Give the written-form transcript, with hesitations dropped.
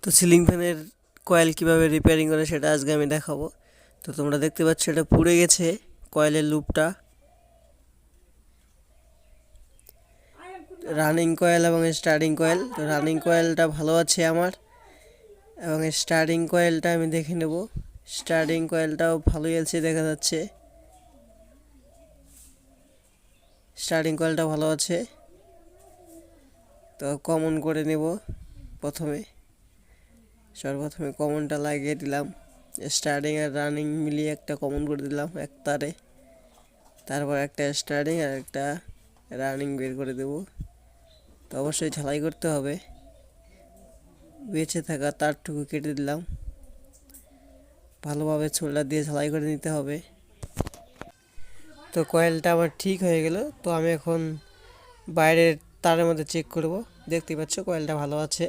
তো সিলিং ফ্যানের কয়েল কিভাবে রিপেয়ারিং করে সেটা আজকে আমি দেখাবো। তো তোমরা দেখতে পাচ্ছ এটা পুড়ে গেছে কয়েলের লুপটা। রানিং কয়েল এবং স্টার্টিং কয়েল, তো রানিং কয়েলটা ভালো আছে আমার, এবং স্টার্টিং কয়েলটা আমি দেখে নেব। স্টার্টিং কয়েলটাও ভালোই আছে দেখা যাচ্ছে, স্টার্টিং কয়েলটা ভালো আছে। তো কমন করে নেব। সর্বপ্রথমে কমনটা লাগিয়ে দিলাম, স্টার্টিং আর রানিং মিলিয়ে একটা কমন করে দিলাম এক তারে। তারপর একটা স্টার্টিং আর একটা রানিং বের করে দেব। তো অবশ্যই ঝালাই করতে হবে, বেঁচে থাকা তারটুকু কেটে দিলাম, ভালোভাবে ছোলটা দিয়ে ঝালাই করে নিতে হবে। তো কয়েলটা আমার ঠিক হয়ে গেল। তো আমি এখন বাইরের তারের মধ্যে চেক করব। দেখতে পাচ্ছ কয়েলটা ভালো আছে।